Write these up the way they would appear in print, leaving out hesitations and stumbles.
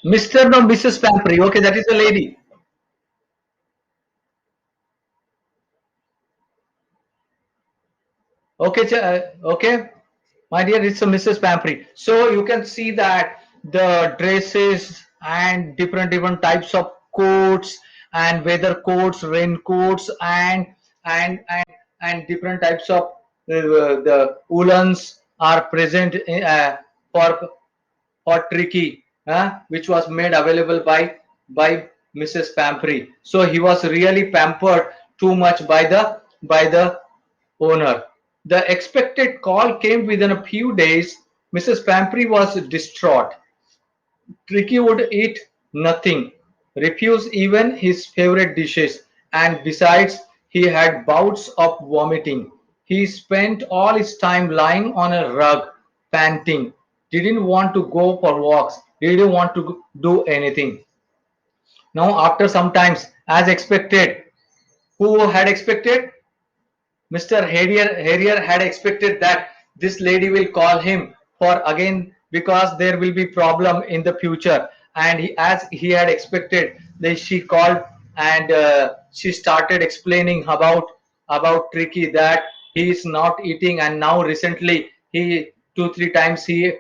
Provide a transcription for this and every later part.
Mr. No, Mrs. Pampri. Okay, that is the lady. Okay, okay, my dear, it's a Mrs. Pampri. So you can see that the dresses and different types of coats and weather coats, raincoats, and and different types of the woolens are present for Tricky, which was made available by Mrs. Pampri. So he was really pampered too much by the owner. The expected call came within a few days. Mrs. Pampri was distraught. Tricky would eat nothing, refuse even his favorite dishes, and besides, he had bouts of vomiting. He spent all his time lying on a rug, panting, didn't want to go for walks, didn't want to do anything. Now, after some times, as expected, who had expected? Mr. Harrier had expected that this lady will call him for again because there will be problem in the future, and as he had expected, she called and she started explaining about Tricky that he is not eating, and now recently he 2 3 times he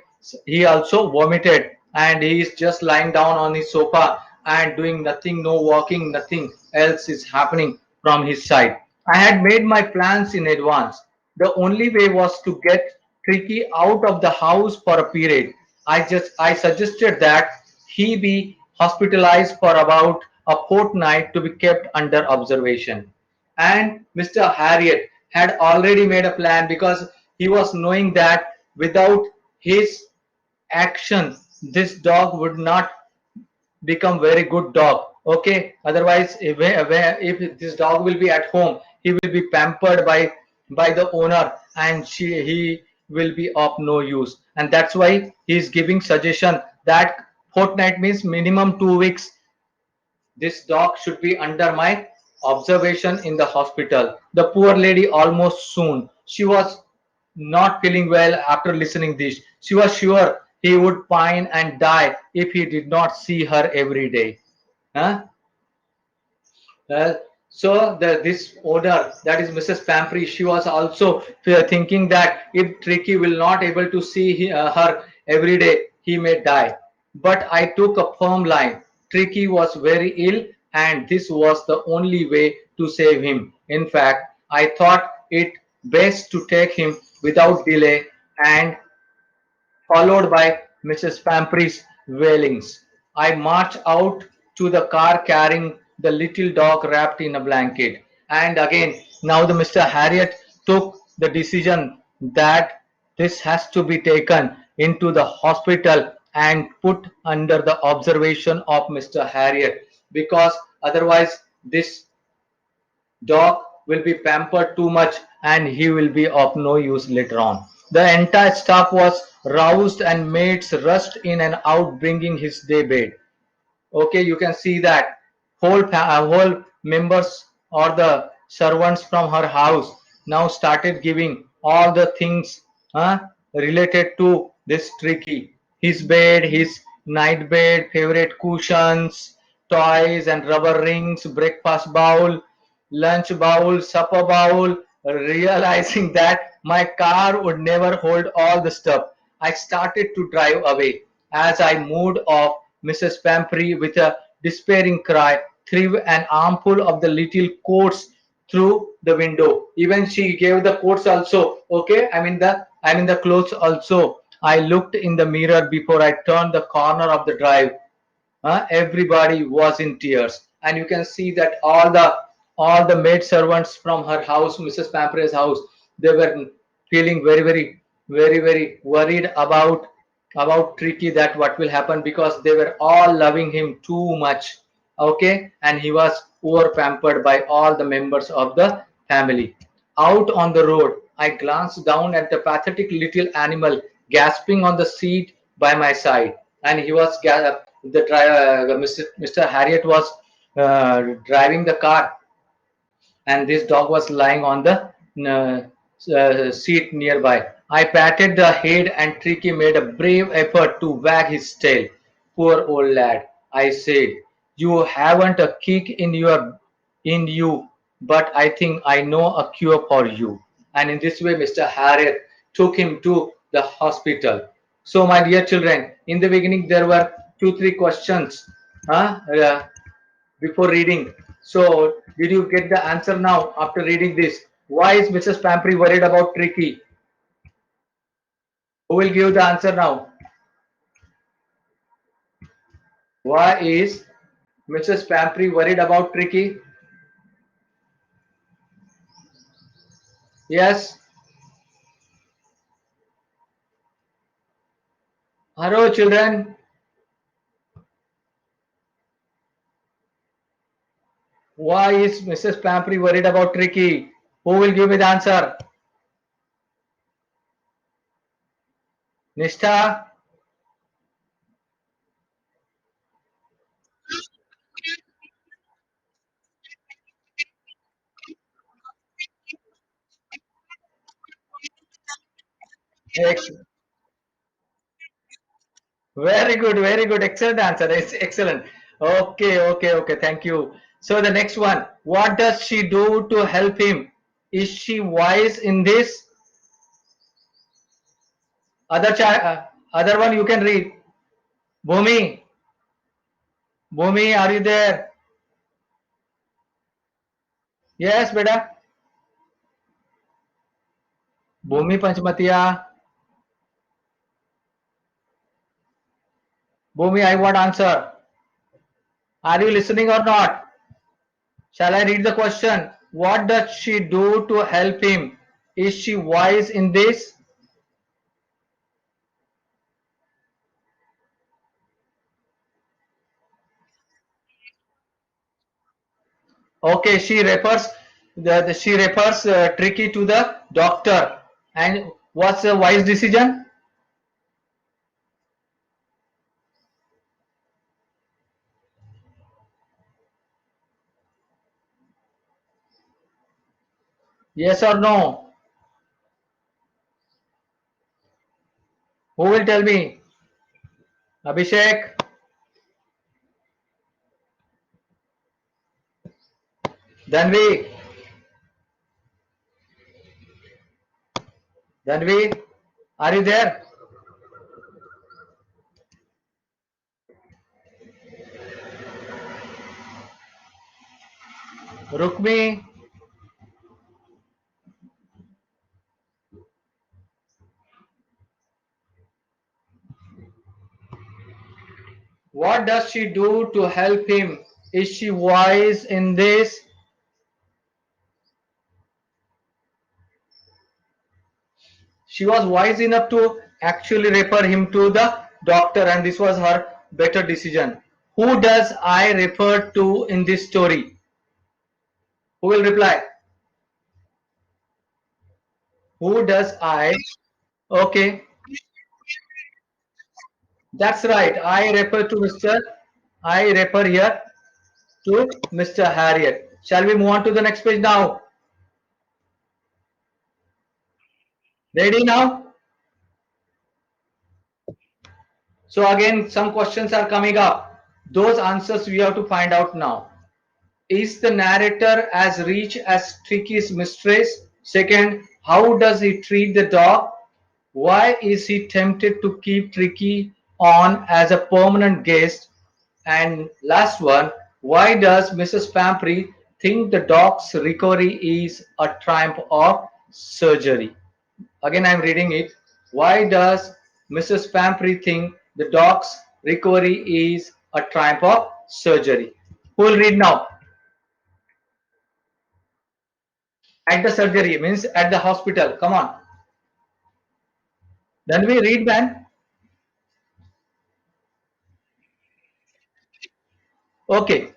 also vomited, and he is just lying down on his sofa and doing nothing, no walking, nothing else is happening from his side. I had made my plans in advance. The only way was to get Tricky out of the house for a period. I suggested that he be hospitalized for about a fortnight to be kept under observation. And Mr. Harriet had already made a plan because he was knowing that without his action, this dog would not become very good dog. Okay, otherwise if this dog will be at home, he will be pampered by the owner, and he will be of no use, and that's why he is giving suggestion that fortnight means minimum 2 weeks this dog should be under my observation in the hospital. The poor lady almost soon. She was not feeling well after listening this. She was sure he would pine and die if he did not see her every day. Huh? Well, so this owner, that is Mrs. Pampri, she was also thinking that if Tricky will not able to see her every day, he may die. But I took a firm line. Tricky was very ill, and this was the only way to save him. In fact, I thought it best to take him without delay, and followed by Mrs. Pampri's wailings. I marched out to the car carrying the little dog wrapped in a blanket. And again, now the Mr. Harriet took the decision that this has to be taken into the hospital and put under the observation of Mr. Harriet, because otherwise this dog will be pampered too much and he will be of no use later on. The entire staff was roused and maids rushed in and out bringing his day bed. Okay, you can see that whole members or the servants from her house now started giving all the things related to this Tricky. His bed, his night bed, favorite cushions, toys and rubber rings, breakfast bowl, lunch bowl, supper bowl. Realizing that my car would never hold all the stuff, I started to drive away. As I moved off, Mrs. Pampri, with a despairing cry, threw an armful of the little coats through the window. Even she gave the coats also. Okay, I mean the clothes also. I looked in the mirror before I turned the corner of the drive. Everybody was in tears, and you can see that all the maid servants from her house, Mrs. Pampre's house, they were feeling very worried about Tricky, that what will happen, because they were all loving him too much. Okay, and he was over pampered by all the members of the family. Out on the road, I glanced down at the pathetic little animal gasping on the seat by my side, and he was the driver. Mr. Harriet was driving the car, and this dog was lying on the seat nearby. I patted the head, and Tricky made a brave effort to wag his tail. Poor old lad, I said. You haven't a kick in you, but I think I know a cure for you. And in this way, Mr. Harriet took him to the hospital. So, my dear children, in the beginning there were two, three questions. Huh? Before reading. So, did you get the answer now after reading this? Why is Mrs. Pampri worried about Tricky? Who will give the answer now? Why is Mrs. Pampri worried about Tricky? Yes. Hello, children. Why is Mrs. Pampri worried about Tricky? Who will give me the answer? Nishtha? Ex- Very good, very good. Excellent answer. It's excellent. Okay, okay, okay. Thank you. So the next one. What does she do to help him? Is she wise in this? Other one you can read. Bhumi, Bhumi, are you there? Yes, beta. Bhumi Panchmatiya. Bhumi, I want answer. Are you listening or not? Shall I read the question? What does she do to help him? Is she wise in this? Okay, she refers Tricky to the doctor. And what's a wise decision? Yes or no? Who will tell me? Abhishek, Dhanvi, Dhanvi, are you there? Rukmi, what does she do to help him? Is she wise in this? She was wise enough to actually refer him to the doctor, and this was her better decision. Who does I refer to in this story? Who will reply? Who does I? Okay, that's right. I refer here to Mr. Harriet. Shall we move on to the next page now? Ready now? So again, some questions are coming up. Those answers we have to find out now. Is the narrator as rich as Tricky's mistress? Second, how does he treat the dog? Why is he tempted to keep Tricky on as a permanent guest? And last one, why does Mrs. Pampri think the dog's recovery is a triumph of surgery? Again, I'm reading it. Why does Mrs. Pampri think the dog's recovery is a triumph of surgery? Who will read now? At the surgery means at the hospital. Come on. Then we read, man. Okay.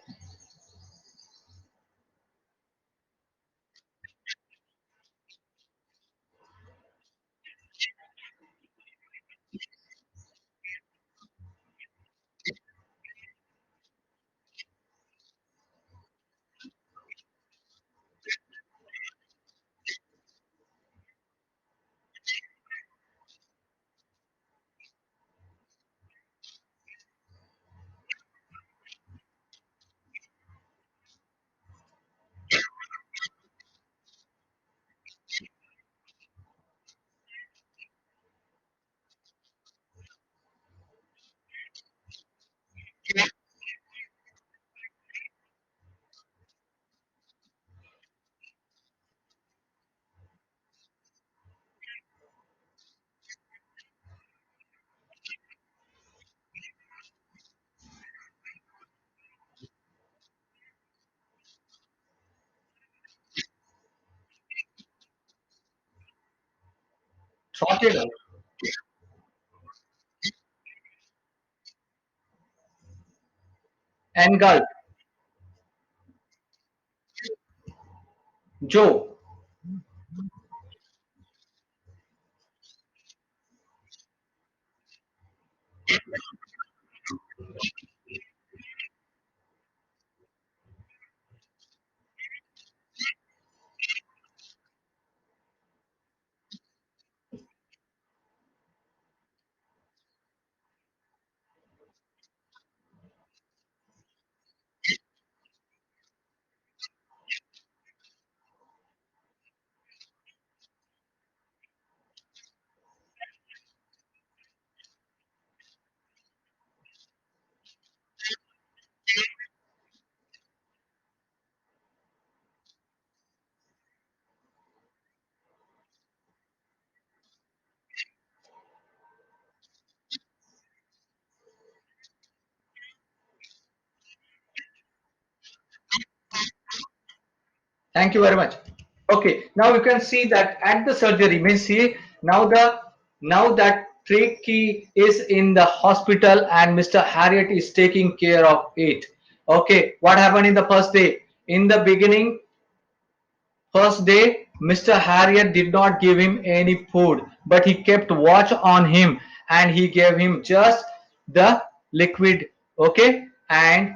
Okay. Engulf. Joe. Thank you very much. Okay, now you can see that at the surgery, means see now that Tricky is in the hospital and Mr. Harriet is taking care of it. Okay, what happened in the first day? In the beginning, first day, Mr. Harriet did not give him any food, but he kept watch on him and he gave him just the liquid. Okay, and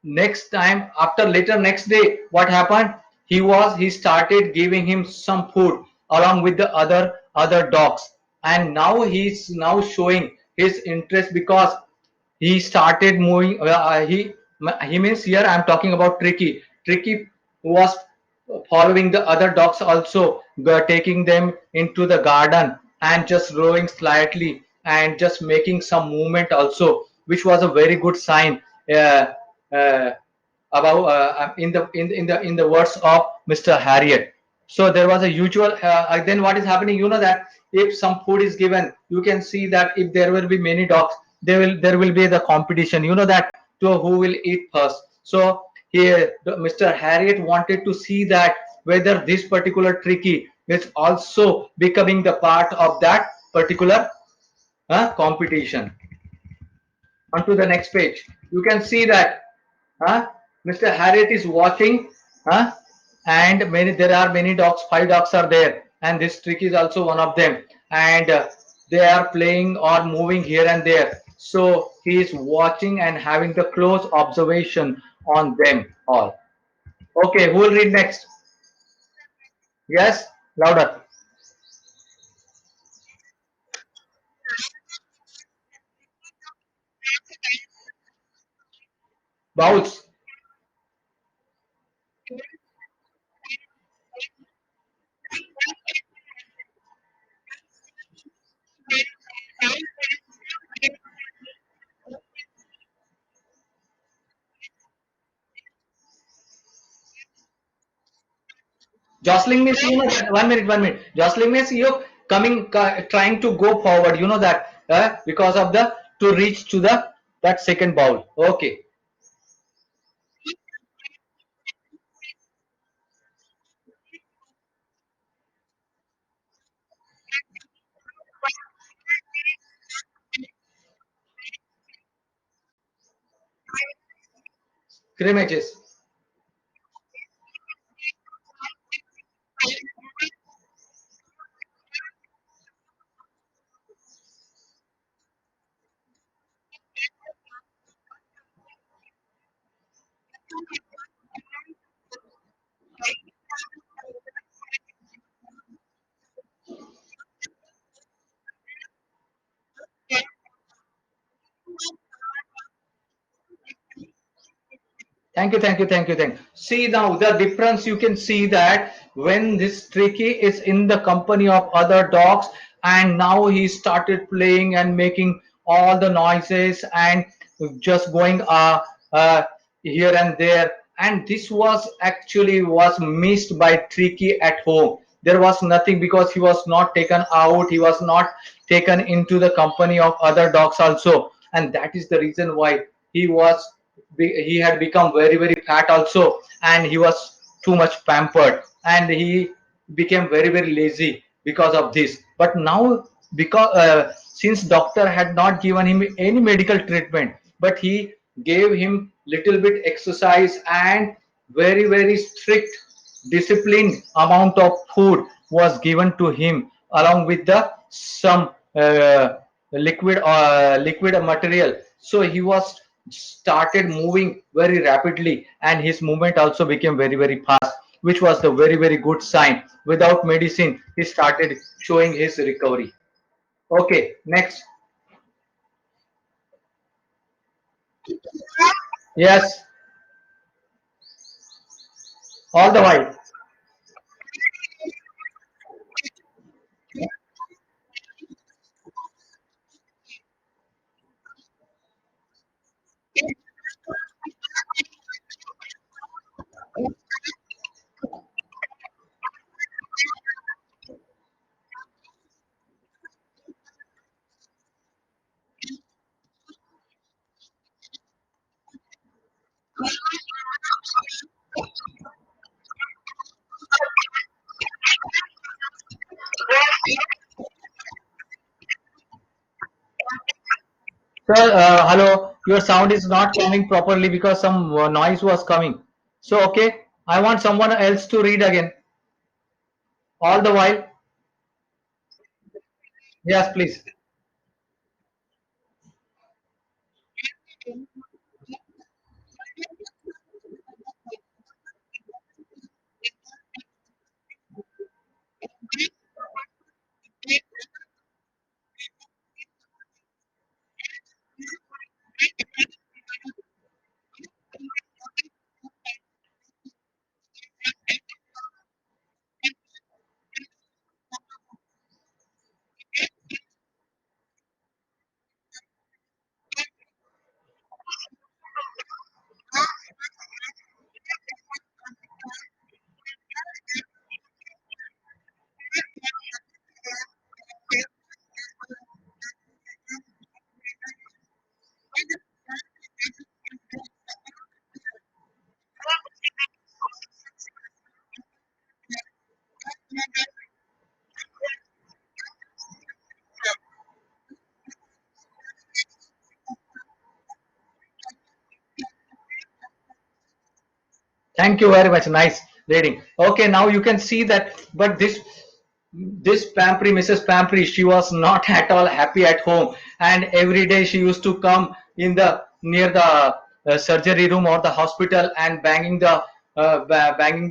next time after later next day what happened, he started giving him some food along with the other dogs, and now he's now showing his interest because he started moving. He means here I'm talking about Tricky was following the other dogs also, taking them into the garden and just rowing slightly and just making some movement also, which was a very good sign. Uh, about in the words of Mr. Harriet. So there was a usual. Then what is happening? You know that if some food is given, you can see that if there will be many dogs, there will be the competition. You know that to who will eat first. So here, Mr. Harriet wanted to see that whether this particular tricky is also becoming the part of that particular competition. On to the next page, you can see that Mr. Harriet is watching, huh? And there are many dogs, 5 dogs are there, and this trick is also one of them. And they are playing or moving here and there. So he is watching and having the close observation on them all. Okay, who will read next? Yes, louder. Bowls. Jostling means, you know that, 1 minute, 1 minute. Jostling means you coming, trying to go forward. You know that because of the to reach to the that second bowl. Okay. Scrimmages. Thank you, thank you, thank you, thank you. See now the difference you can see that when this Tricky is in the company of other dogs and now he started playing and making all the noises and just going here and there, and this was actually was missed by Tricky at home. There was nothing because he was not taken out, he was not taken into the company of other dogs also, and that is the reason why he was he had become very very fat also, and he was too much pampered and he became very very lazy because of this. But now because since doctor had not given him any medical treatment, but he gave him little bit exercise and very strict disciplined amount of food was given to him along with the some liquid material. So he was started moving very rapidly, and his movement also became very fast, which was the very good sign. Without medicine, he started showing his recovery. Okay, next. Yes, all the while. Sir, hello. Your sound is not coming properly because some noise was coming. So, okay, I want someone else to read again. All the while. Yes, please. Thank you very much. Nice reading. Okay, now you can see that, but this Pampri, Mrs. Pampri, she was not at all happy at home, and every day she used to come in the near the surgery room or the hospital and banging the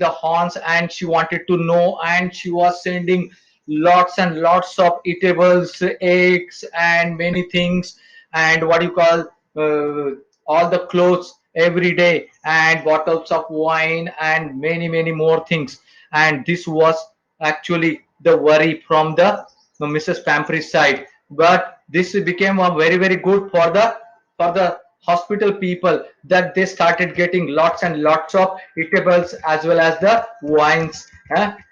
horns, and she wanted to know, and she was sending lots and lots of eatables, eggs, and many things, and what you call all the clothes every day, and bottles of wine and many more things. And this was actually the worry from the Mrs. Pamphry's side. But this became a very good for the hospital people, that they started getting lots and lots of eatables as well as the wines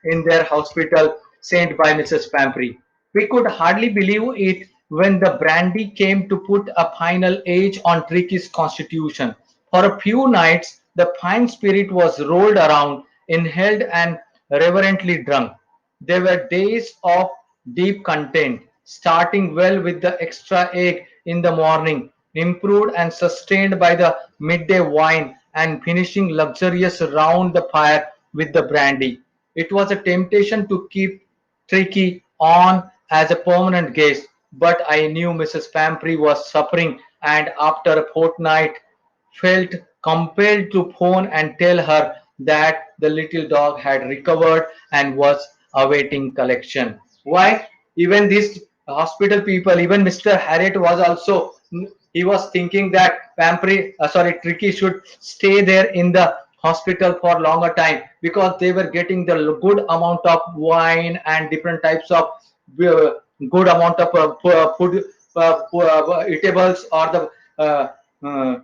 in their hospital sent by Mrs. Pamphry. We could hardly believe it when the brandy came to put a final age on Tricky's constitution. For a few nights, the fine spirit was rolled around, inhaled, and reverently drunk. There were days of deep content, starting well with the extra egg in the morning, improved and sustained by the midday wine, and finishing luxurious round the fire with the brandy. It was a temptation to keep Tricky on as a permanent guest, but I knew Mrs. Pamphrey was suffering, and after a fortnight felt compelled to phone and tell her that the little dog had recovered and was awaiting collection. Why? Even these hospital people, even Mr. Harriet was also, he was thinking that Tricky should stay there in the hospital for longer time, because they were getting the good amount of wine and different types of uh, good amount of food, eatables, or the uh, uh,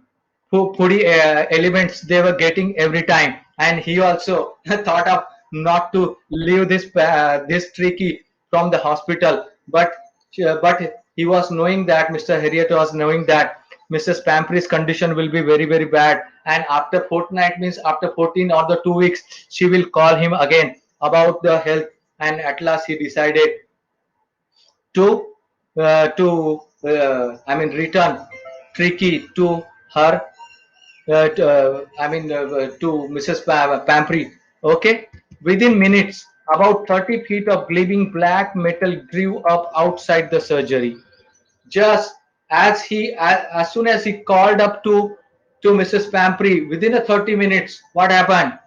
foodie elements they were getting every time. And he also thought of not to leave this tricky from the hospital, but he was knowing that Mr. Harriet was knowing that Mrs. Pamphrey's condition will be very bad, and after fortnight, means after 14 or the 2 weeks, she will call him again about the health. And at last he decided to I mean, return Tricky to her, to Mrs. Pampri. Okay, within minutes, about 30 feet of gleaming black metal grew up outside the surgery. Just as soon as he called up to Mrs. Pampri, within a 30 minutes, what happened?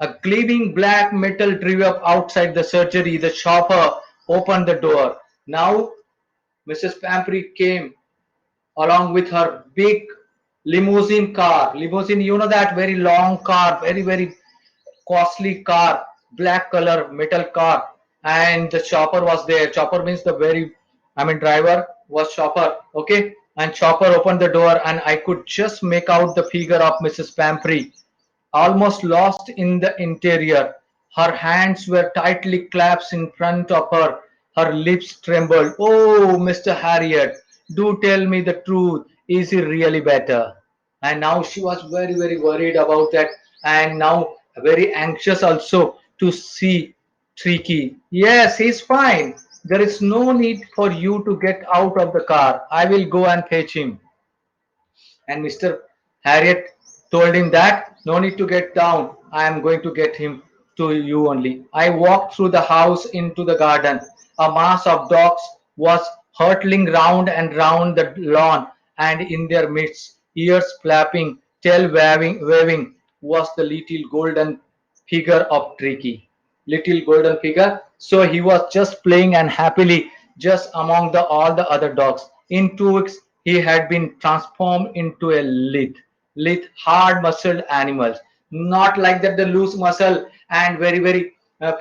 A gleaming black metal drew up outside the surgery. The shopper opened the door. Now Mrs. Pampri came along with her big limousine car. Limousine, you know that very long car, very, very costly car, black color metal car. And the chopper was there. Chopper means the very, I mean, driver was chopper. Okay. And chopper opened the door, and I could just make out the figure of Mrs. Pampri, almost lost in the interior. Her hands were tightly clasped in front of her. Her lips trembled. Oh, Mr. Harriet, do tell me the truth. Is he really better? And now she was very, very worried about that, and now very anxious also to see Tricky. Yes, he's fine. There is no need for you to get out of the car. I will go and fetch him. And Mr. Harriet told him that no need to get down. I am going to get him to you only. I walked through the house into the garden. A mass of dogs was hurtling round and round the lawn, and in their midst, ears flapping, tail waving, was the little golden figure of Tricky. Little golden figure. So he was just playing and happily just among all the other dogs. In 2 weeks, he had been transformed into a hard muscled animal. Not like that the loose muscle and very, very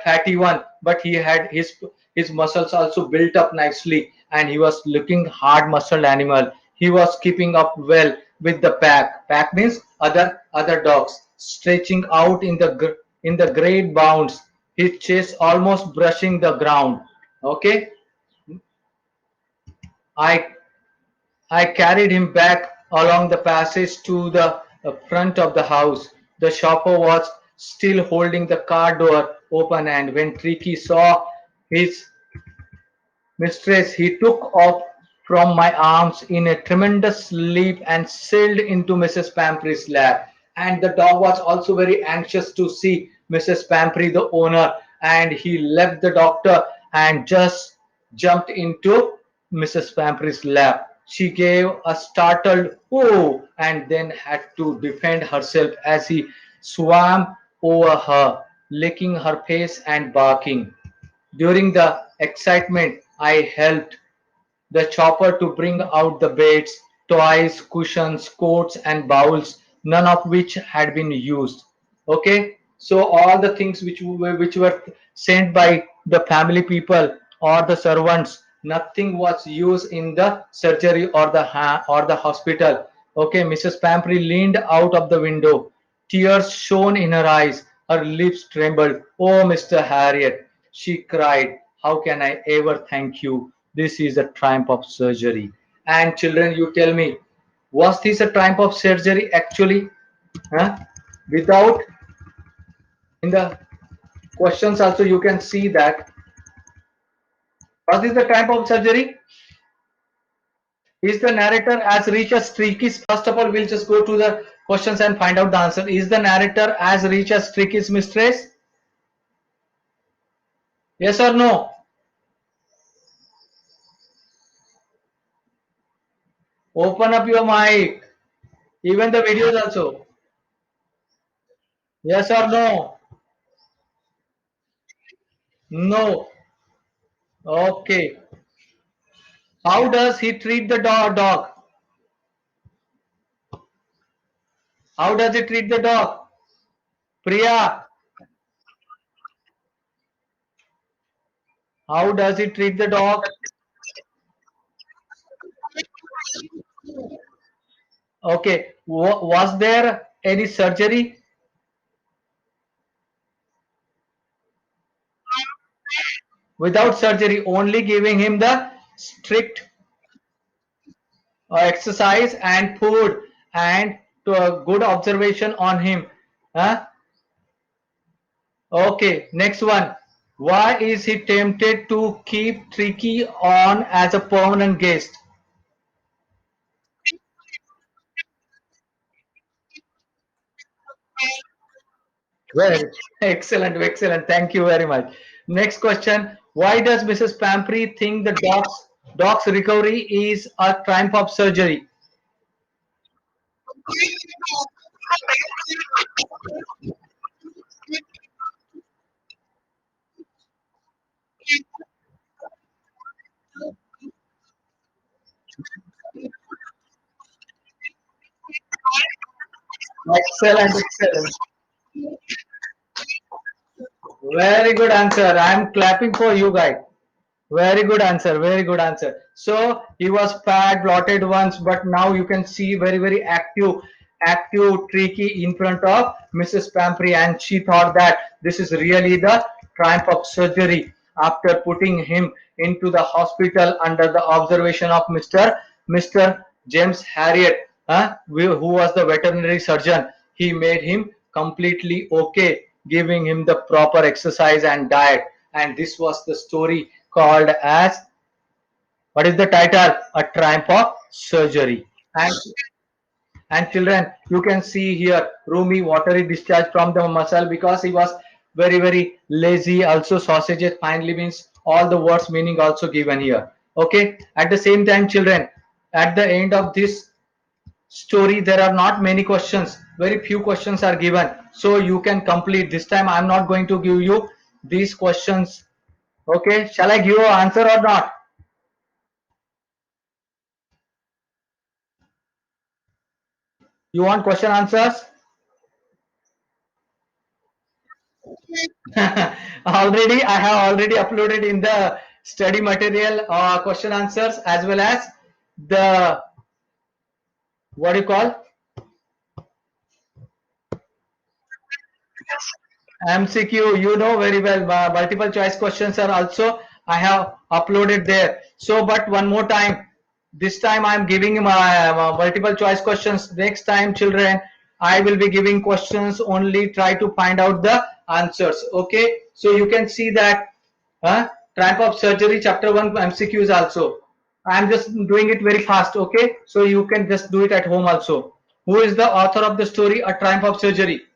fatty one, but he had his muscles also built up nicely, and he was looking hard muscled animal. He was keeping up well with the pack. Pack means other dogs, stretching out in the great bounds, his chest almost brushing the ground. Okay, I I carried him back along the passage to the front of the house. The shopper was still holding the car door open, and when Tricky saw his mistress, he took off from my arms in a tremendous leap and sailed into Mrs. Pamprey's lap. And the dog was also very anxious to see Mrs. Pamprey, the owner, and he left the doctor and just jumped into Mrs. Pamprey's lap. She gave a startled "oh" and then had to defend herself as he swam over her, licking her face and barking. During the excitement, I helped the chopper to bring out the beds, toys, cushions, coats, and bowls, none of which had been used. Okay, so all the things which were sent by the family people or the servants, nothing was used in the surgery or the hospital. Okay, Mrs. Pampry leaned out of the window. Tears shone in her eyes. Her lips trembled. Oh, Mr. Harriet, she cried, how can I ever thank you? This is a triumph of surgery. And children, you tell me, was this a triumph of surgery actually? Huh? Without, in the questions also you can see that, was this the triumph of surgery? Is the narrator as rich as Tricky's? First of all, we'll just go to the questions and find out the answer. Is the narrator as rich as Tricky's mistress? Yes or no? Open up your mic. Even the videos also. Yes or no? No. Okay. How does he treat the dog? How does he treat the dog? Priya, how does he treat the dog? Okay. Was there any surgery? Without surgery, only giving him the strict exercise and food and to a good observation on him. Huh? Okay. Next one. Why is he tempted to keep Tricky on as a permanent guest? Well, excellent, excellent. Thank you very much. Next question. Why does Mrs. Pampri think the dog's recovery is a triumph of surgery? Excellent, excellent. Very good answer. I am clapping for you guys. Very good answer. Very good answer. So he was fat, blotted once, but now you can see very, very active, tricky in front of Mrs. Pampri, and she thought that this is really the triumph of surgery after putting him into the hospital under the observation of Mr. James Harriet, who was the veterinary surgeon. He made him completely okay, giving him the proper exercise and diet. And this was the story called as, what is the title? A triumph of surgery. And children, you can see here roomy watery discharge from the muscle because he was very, very lazy. Also sausages finally means all the words meaning also given here. Okay. At the same time, children, at the end of this story there are not many questions, very few questions are given, so you can complete. This time I'm not going to give you these questions. Okay, shall I give you an answer or not? You want question answers? Already I have already uploaded in the study material question answers as well as the, what do you call, MCQ, you know very well. Multiple choice questions are also I have uploaded there. So, but one more time, this time I am giving my multiple choice questions. Next time, children, I will be giving questions only. Try to find out the answers. Okay. So you can see that Triumph of Surgery Chapter 1 MCQs also. I am just doing it very fast. Okay. So you can just do it at home also. Who is the author of the story A Triumph of Surgery?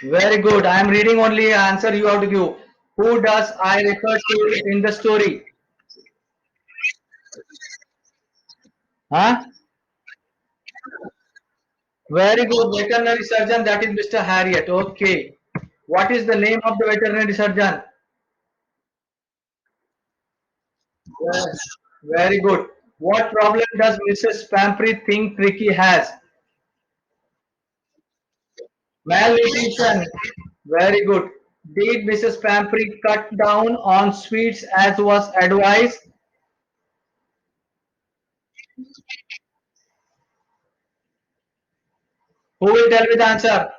Very good. I am reading only answer you have to give. Who does I refer to in the story? Huh? Very good. Veterinary surgeon, that is Mr. Harriet. Okay. What is the name of the veterinary surgeon? Yes. Very good. What problem does Mrs. Pampri think Tricky has? Malnutrition. Very good. Did Mrs. Pampri cut down on sweets as was advised? Who will tell me the answer?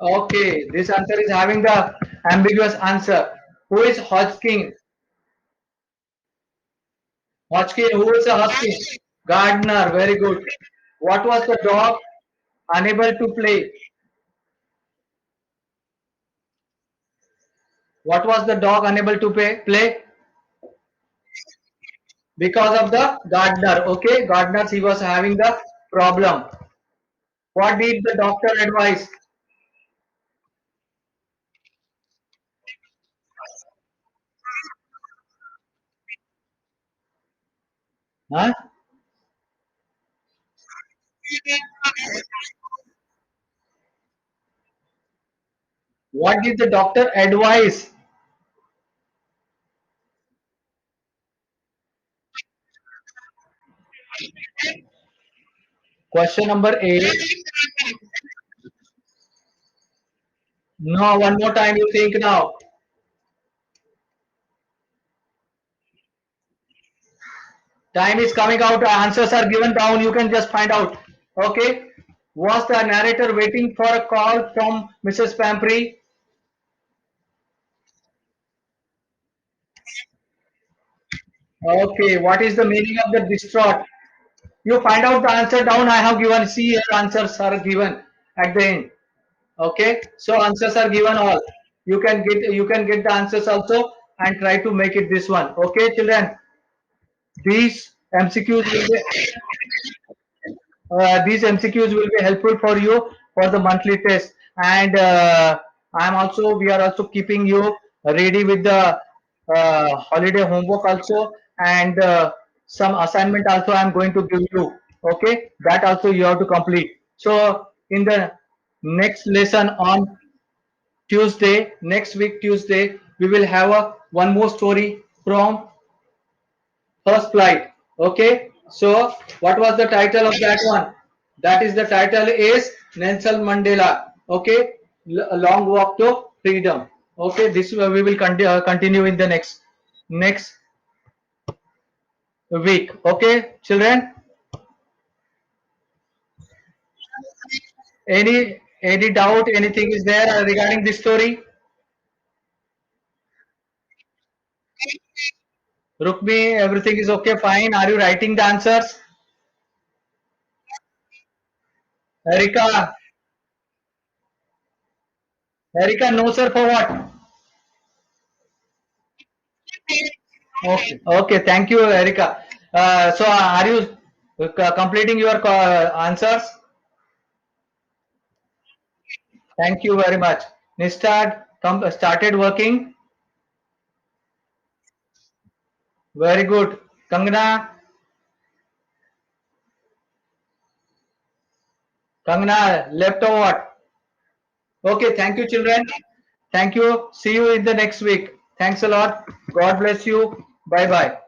Okay, this answer is having the ambiguous answer. Who is Hodgkin? Hodgkin, who is a Hodgkin? Gardner, very good. What was the dog unable to play? What was the dog unable to play? Because of the Gardner. Okay, Gardner, he was having the problem. What did the doctor advise? Huh? What did the doctor advise? Question number 8. No, one more time you think now. Time is coming out. Answers are given down. You can just find out. Okay. Was the narrator waiting for a call from Mrs. Pampri? Okay. What is the meaning of the distraught? You find out the answer down. I have given. See, your answers are given at the end. Okay, so answers are given all. You can get the answers also and try to make it this one. Okay, children. These MCQs will be these MCQs will be helpful for you for the monthly test. And we are also keeping you ready with the holiday homework also, and some assignment also I am going to give you. Okay, that also you have to complete. So in the next lesson on Tuesday, next week Tuesday, we will have a one more story from first flight. Okay, so what was the title of that one? That is, the title is Nelson Mandela. Okay, a long walk to freedom. Okay, this we will continue in the next week. Okay, children. Any doubt? Anything is there regarding this story? Rukmi, everything is okay, fine. Are you writing the answers? Erika, Erika, no sir for what? Okay, okay, thank you, Erika. So are you completing your answers? Thank you very much. Nistad started working. Very good. Kangna, Kangna left or what? Okay, thank you, children. Thank you. See you in the next week. Thanks a lot. God bless you. Bye bye.